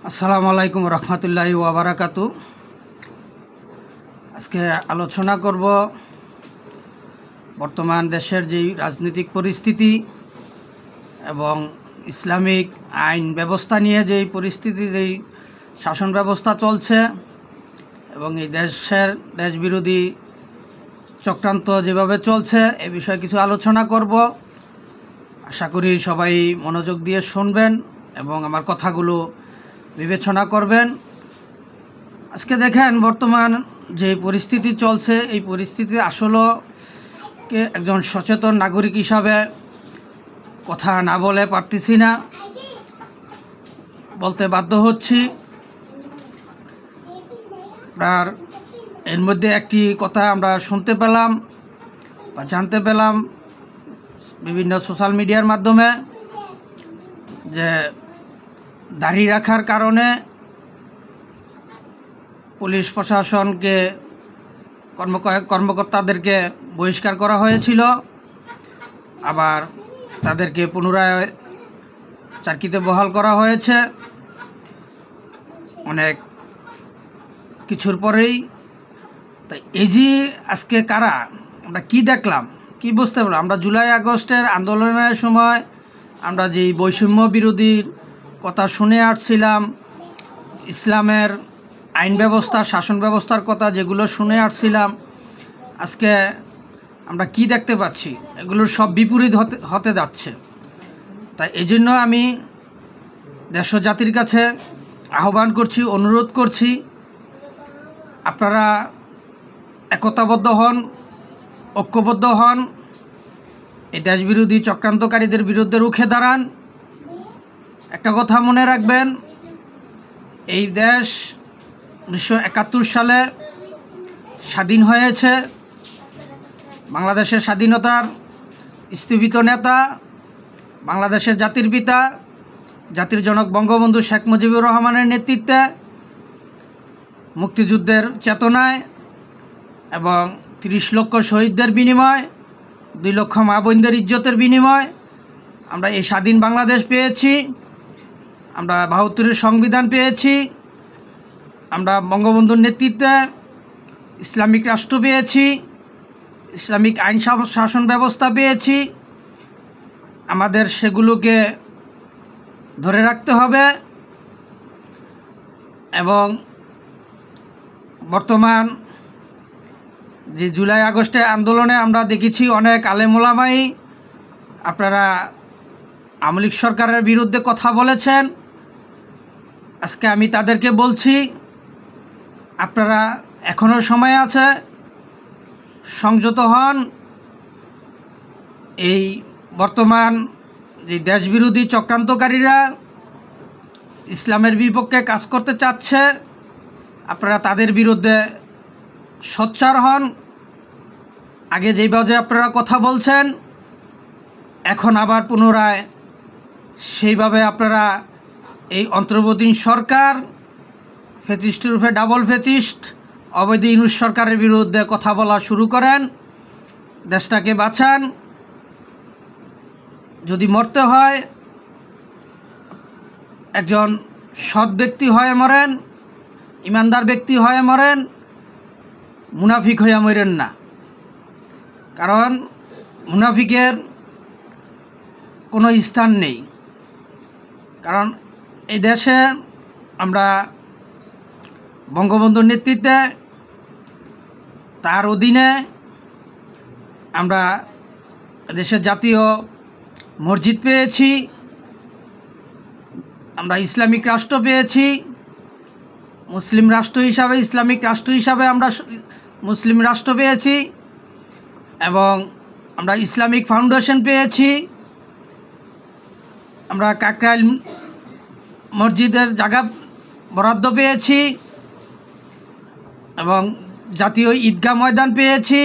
আসসালামু আলাইকুম রহমতুল্লাহি ওয়া বারাকাতু। আজকে আলোচনা করব বর্তমান দেশের যেই রাজনৈতিক পরিস্থিতি এবং ইসলামিক আইন ব্যবস্থা নিয়ে যেই পরিস্থিতি, যেই শাসন ব্যবস্থা চলছে এবং এই দেশবিরোধী চক্রান্ত যেভাবে চলছে এ বিষয়ে কিছু আলোচনা করব। আশা করি সবাই মনোযোগ দিয়ে শুনবেন এবং আমার কথাগুলো বিবেচনা করবেন। আজকে দেখেন, বর্তমান যে পরিস্থিতি চলছে এই পরিস্থিতি আসলে একজন সচেতন নাগরিক হিসাবে কথা না বলে পারতেছি না, বলতে বাধ্য হচ্ছি। আর এর মধ্যে একটি কথা আমরা শুনতে পেলাম বা জানতে পেলাম বিভিন্ন সোশ্যাল মিডিয়ার মাধ্যমে, যে দাড়ি রাখার কারণে পুলিশ প্রশাসনকে কর্মকর্তাদেরকে বহিষ্কার করা হয়েছিল, আবার তাদেরকে পুনরায় চাকরিতে বহাল করা হয়েছে অনেক কিছুর পরেই। তাই এই যে আজকে কারা, আমরা কি দেখলাম, কি বুঝতে পারলাম, আমরা জুলাই আগস্টের আন্দোলনের সময় আমরা যেই বৈষম্য বিরোধীর কথা শুনে আসছিলাম, ইসলামের আইন ব্যবস্থা, শাসন ব্যবস্থার কথা যেগুলো শুনে আসছিলাম, আজকে আমরা কি দেখতে পাচ্ছি, এগুলোর সব বিপরীত হতে যাচ্ছে। তাই এই জন্য আমি দেশ ও জাতির কাছে আহ্বান করছি, অনুরোধ করছি, আপনারা একতাবদ্ধ হন, ঐক্যবদ্ধ হন, এই দেশবিরোধী চক্রান্তকারীদের বিরুদ্ধে রুখে দাঁড়ান। একটা কথা মনে রাখবেন, এই দেশ 1971 সালে স্বাধীন হয়েছে। বাংলাদেশের স্বাধীনতার স্থীপিত নেতা, বাংলাদেশের জাতির পিতা, জাতির জনক বঙ্গবন্ধু শেখ মুজিবুর রহমানের নেতৃত্বে, মুক্তিযুদ্ধের চেতনায় এবং 30 লক্ষ শহীদদের বিনিময়, 2 লক্ষ মা বোনদের ইজ্জতের বিনিময় আমরা এই স্বাধীন বাংলাদেশ পেয়েছি। আমরা 72-এর সংবিধান পেয়েছি, আমরা বঙ্গবন্ধুর নেতৃত্বে ইসলামিক রাষ্ট্র পেয়েছি, ইসলামিক আইন শাসন ব্যবস্থা পেয়েছি। আমাদের সেগুলোকে ধরে রাখতে হবে এবং বর্তমান যে জুলাই আগস্টের আন্দোলনে আমরা দেখেছি অনেক আলেম ওলামাই আপনারা আওয়ামী লীগ সরকারের বিরুদ্ধে কথা বলেছেন। আজকে আমি তাদেরকে বলছি, আপনারা এখনও সময় আছে, সংযত হন। এই বর্তমান যে দেশবিরোধী চক্রান্তকারীরা ইসলামের বিপক্ষে কাজ করতে চাচ্ছে, আপনারা তাদের বিরুদ্ধে সোচ্চার হন। আগে যেইভাবে আপনারা কথা বলছেন, এখন আবার পুনরায় সেইভাবে আপনারা এই অন্তর্বর্তী সরকার, ফ্যাসিস্টের রূপে ডাবল ফ্যাসিস্ট অবৈধ ইউনূস সরকারের বিরুদ্ধে কথা বলা শুরু করেন। দেশটাকে বাঁচান। যদি মরতে হয় একজন সৎ ব্যক্তি হয়ে মরেন, ইমানদার ব্যক্তি হয়ে মরেন, মুনাফিক হয়ে মরেন না। কারণ মুনাফিকের কোনো স্থান নেই। কারণ এই দেশে আমরা বঙ্গবন্ধুর নেতৃত্বে, তার অধীনে আমরা দেশের জাতীয় মসজিদ পেয়েছি, আমরা ইসলামিক রাষ্ট্র পেয়েছি, মুসলিম রাষ্ট্র হিসাবে, ইসলামিক রাষ্ট্র হিসাবে আমরা মুসলিম রাষ্ট্র পেয়েছি এবং আমরা ইসলামিক ফাউন্ডেশন পেয়েছি। আমরা কাকরাইল মসজিদের জায়গা বরাদ্দ পেয়েছি এবং জাতীয় ঈদগাহ ময়দান পেয়েছি।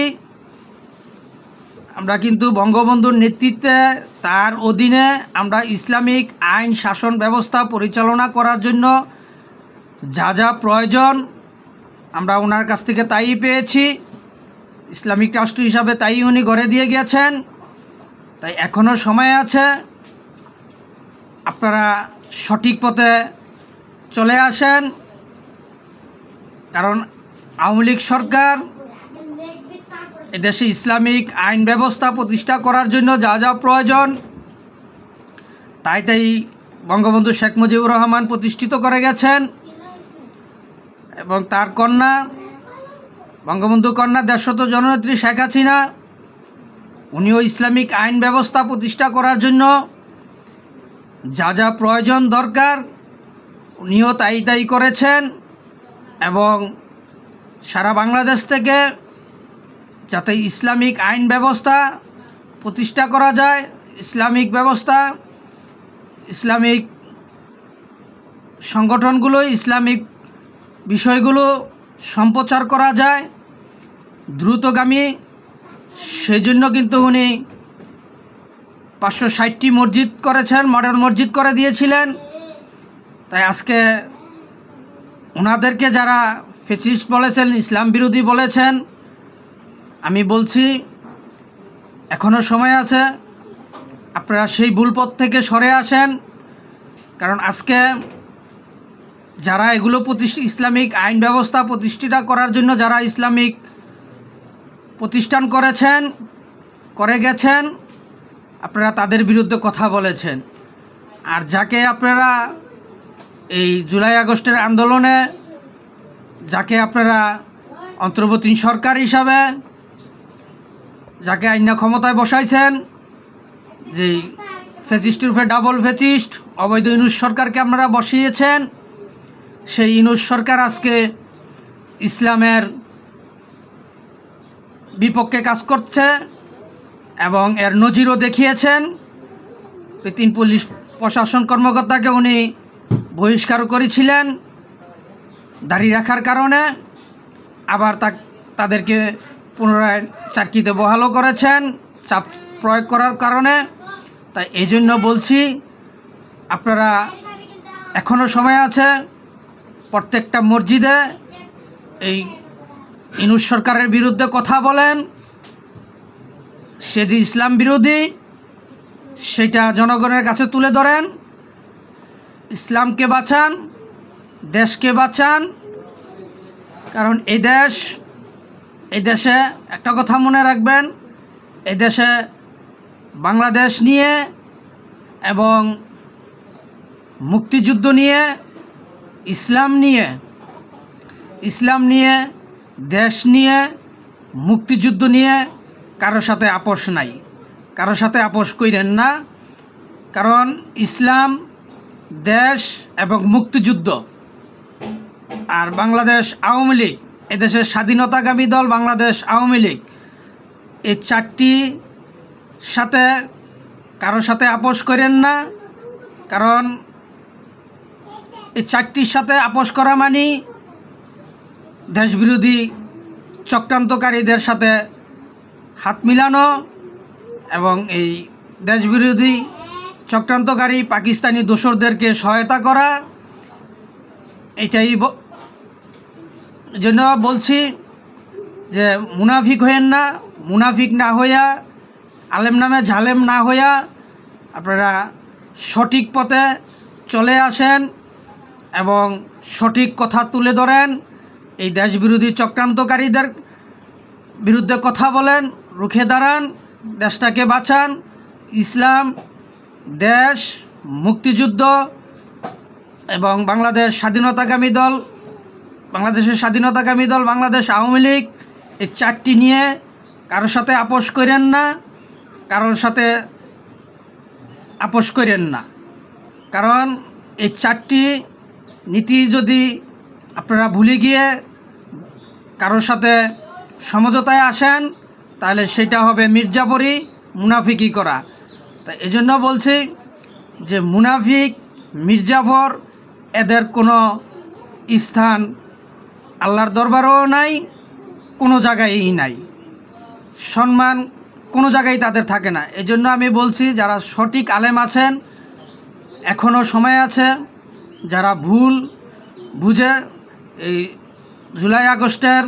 আমরা কিন্তু বঙ্গবন্ধুর নেতৃত্বে, তার অধীনে আমরা ইসলামিক আইন শাসন ব্যবস্থা পরিচালনা করার জন্য যা যা প্রয়োজন আমরা ওনার কাছ থেকে তাই পেয়েছি। ইসলামিক রাষ্ট্র হিসাবে তাই উনি গড়ে দিয়ে গেছেন। তাই এখনও সময় আছে, আপনারা সঠিক পথে চলে আসেন, কারণ আওয়ামী লীগ সরকার এদেশে ইসলামিক আইন ব্যবস্থা প্রতিষ্ঠা করার জন্য যা যা প্রয়োজন তাই বঙ্গবন্ধু শেখ মুজিবুর রহমান প্রতিষ্ঠিত করে গেছেন এবং তার কন্যা বঙ্গবন্ধু কন্যা দেশরত জননেত্রী শেখ হাসিনা উনিও ইসলামিক আইন ব্যবস্থা প্রতিষ্ঠা করার জন্য যা যা প্রয়োজন দরকার উনিও তাই করেছেন এবং সারা বাংলাদেশ থেকে যাতে ইসলামিক আইন ব্যবস্থা প্রতিষ্ঠা করা যায়, ইসলামিক ব্যবস্থা, ইসলামিক সংগঠনগুলো, ইসলামিক বিষয়গুলো সম্প্রচার করা যায় দ্রুতগামী, সেই জন্য কিন্তু উনি 560টি মসজিদ করেছেন, মডেল মসজিদ করে দিয়েছিলেন। তাই আজকে ওনাদেরকে যারা ফ্যাসিস্ট বলেছেন, ইসলাম বিরোধী বলেছেন, আমি বলছি এখনও সময় আছে, আপনারা সেই ভুল পথ থেকে সরে আসেন। কারণ আজকে যারা এগুলো ইসলামিক আইন ব্যবস্থা প্রতিষ্ঠা করার জন্য যারা ইসলামিক প্রতিষ্ঠান করে গেছেন, আপনারা তাদের বিরুদ্ধে কথা বলেছেন। আর যাকে আপনারা এই জুলাই আগস্টের আন্দোলনে যাকে আপনারা অন্তর্বর্তী সরকার হিসাবে যাকে আইনা ক্ষমতায় বসাইছেন, যে ফ্যাসিস্টের উপরে ডাবল ফ্যাসিস্ট অবৈধ ইউনূস সরকারকে আপনারা বসিয়েছেন, সেই ইউনূস সরকার আজকে ইসলামের বিপক্ষে কাজ করছে এবং এর নজিরও দেখিয়েছেন। 3 পুলিশ প্রশাসন কর্মকর্তাকে উনি বহিষ্কার করেছিলেন দাড়ি রাখার কারণে, আবার তাদেরকে পুনরায় চাকরিতে বহালও করেছেন চাপ প্রয়োগ করার কারণে। তাই এই জন্য বলছি আপনারা এখনও সময় আছে, প্রত্যেকটা মসজিদে এই ইউনূস সরকারের বিরুদ্ধে কথা বলেন, সে যে ইসলাম বিরোধী সেটা জনগণের কাছে তুলে ধরেন, ইসলামকে বাঁচান, দেশকে বাঁচান। কারণ এই দেশে একটা কথা মনে রাখবেন, এই দেশে বাংলাদেশ নিয়ে এবং মুক্তিযুদ্ধ নিয়ে, ইসলাম নিয়ে, দেশ নিয়ে, মুক্তিযুদ্ধ নিয়ে কারোর সাথে আপোষ নাই, কারোর সাথে আপোষ কইরেন না। কারণ ইসলাম, দেশ এবং মুক্তিযুদ্ধ আর বাংলাদেশ আওয়ামী লীগ, এদেশের স্বাধীনতাকামী দল বাংলাদেশ আওয়ামী লীগ, এই 4টি সাথে কারোর সাথে আপোষ করেন না। কারণ এই 4টির সাথে আপোষ করা মানে দেশবিরোধী চক্রান্তকারীদের সাথে হাত মিলানো এবং এই দেশবিরোধী চক্রান্তকারী পাকিস্তানি দোসরদেরকে সহায়তা করা। এটাই জন্য বলছি যে মুনাফিক হয়েন না, মুনাফিক না হইয়া, আলেম নামে ঝালেম না হইয়া আপনারা সঠিক পথে চলে আসেন এবং সঠিক কথা তুলে ধরেন, এই দেশবিরোধী চক্রান্তকারীদের বিরুদ্ধে কথা বলেন, রুখে দাঁড়ান, দেশটাকে বাঁচান। ইসলাম, দেশ, মুক্তিযুদ্ধ এবং বাংলাদেশের স্বাধীনতাকামী দল বাংলাদেশ আওয়ামী লীগ, এই 4টি নিয়ে কারোর সাথে আপোষ করেন না, কারণ এই 4টি নীতি যদি আপনারা ভুলে গিয়ে কারোর সাথে সমঝোতায় আসেন তাহলে সেটা হবে মির্জাফরি, মুনাফিকি করা। তাই এজন্য বলছি যে মুনাফিক, মির্জাফর এদের কোনো স্থান আল্লাহর দরবারেও নাই, কোনো জায়গায়ই নাই, সম্মান কোনো জায়গায় তাদের থাকে না। এজন্য আমি বলছি যারা সঠিক আলেম আছেন এখনও সময় আছে, যারা ভুল বুঝে এই জুলাই আগস্টের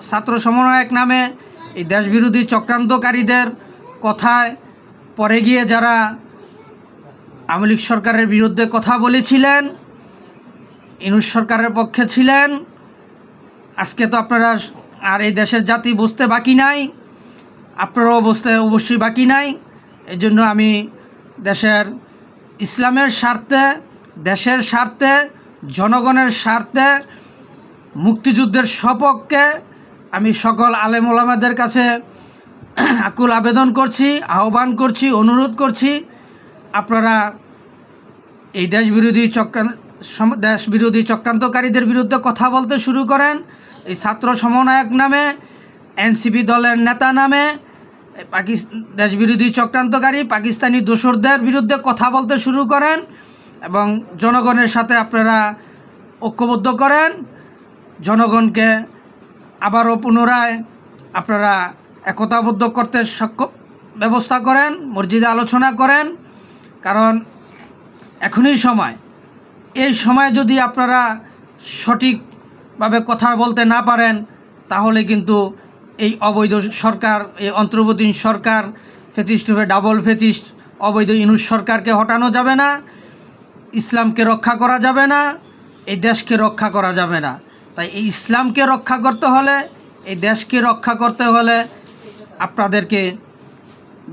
ছাত্র সমন্বয়ক নামে এই দেশবিরোধী চক্রান্তকারীদের কথায় পরে গিয়ে যারা আওয়ামী লীগ সরকারের বিরুদ্ধে কথা বলেছিলেন ইউনূস সরকারের পক্ষে ছিলেন। আজকে তো আপনারা আর এই দেশের জাতি বুঝতে বাকি নাই, আপনারাও বুঝতে অবশ্যই বাকি নাই। এই জন্য আমি দেশের ইসলামের স্বার্থে, দেশের স্বার্থে, জনগণের স্বার্থে, মুক্তিযুদ্ধের সপক্ষে আমি সকল আলেম ওলামাদের কাছে আকুল আবেদন করছি, আহ্বান করছি, অনুরোধ করছি, আপনারা এই দেশবিরোধী চক্রান্তকারীদের বিরুদ্ধে কথা বলতে শুরু করেন। এই ছাত্র সমন্বয়ক নামে, এনসিপি দলের নেতা নামে দেশবিরোধী চক্রান্তকারী পাকিস্তানি দোসরদের বিরুদ্ধে কথা বলতে শুরু করেন এবং জনগণের সাথে আপনারা ঐক্যবদ্ধ করেন। জনগণকে আবারও পুনরায় আপনারা একতাবদ্ধ করতে ব্যবস্থা করেন, মসজিদে আলোচনা করেন। কারণ এখনই সময়, এই সময় যদি আপনারা সঠিকভাবে কথা বলতে না পারেন তাহলে কিন্তু এই অবৈধ সরকার, এই অন্তর্বর্তীকালীন সরকার, ফ্যাসিস্ট হবে ডাবল ফ্যাসিস্ট অবৈধ ইউনূস সরকারকে হটানো যাবে না, ইসলামকে রক্ষা করা যাবে না, এই দেশকে রক্ষা করা যাবে না। তাই এই ইসলামকে রক্ষা করতে হলে, এই দেশকে রক্ষা করতে হলে আপনাদেরকে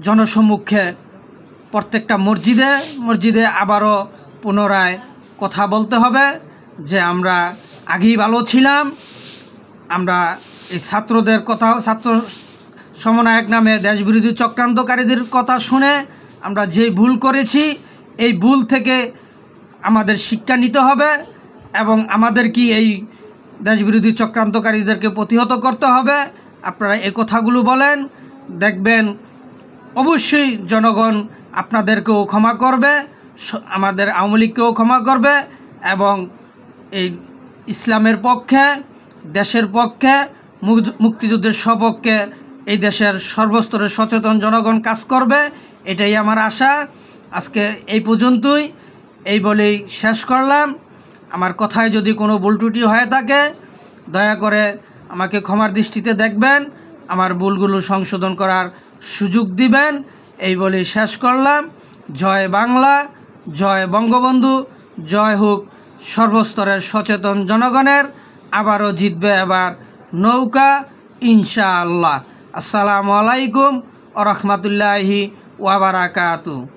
জনসম্মুখে প্রত্যেকটা মসজিদে আবারও পুনরায় কথা বলতে হবে যে আমরা আগেই ভালো ছিলাম, আমরা এই ছাত্রদের কথা, ছাত্র সমন্বয়ক নামে দেশবিরোধী চক্রান্তকারীদের কথা শুনে আমরা যে ভুল করেছি, এই ভুল থেকে আমাদের শিক্ষা নিতে হবে এবং আমাদের কি এই দেশবিরোধী চক্রান্তকারীদেরকে প্রতিহত করতে হবে। আপনারা এই কথাগুলো বলেন, দেখবেন অবশ্যই জনগণ আপনাদেরকেও ক্ষমা করবে, আমাদের আওয়ামী লীগকেও ক্ষমা করবে এবং এই ইসলামের পক্ষে, দেশের পক্ষে, মুক্তিযুদ্ধের সপক্ষে এই দেশের সর্বস্তরের সচেতন জনগণ কাজ করবে, এটাই আমার আশা। আজকে এই পর্যন্তই, এই বলেই শেষ করলাম। আমার কথায় যদি কোনো ভুল ত্রুটি হয়ে থাকে দয়া করে আমাকে ক্ষমার দৃষ্টিতে দেখবেন, আমার ভুলগুলো সংশোধন করার সুযোগ দিবেন, এই বলেই শেষ করলাম। জয় বাংলা, জয় বঙ্গবন্ধু, জয় হোক সর্বস্তরের সচেতন জনগণের। আবারও জিতবে এবার নৌকা ইনশাআল্লাহ। আসসালামু আলাইকুম ওয়া রাহমাতুল্লাহি ওয়া বারাকাতুহু।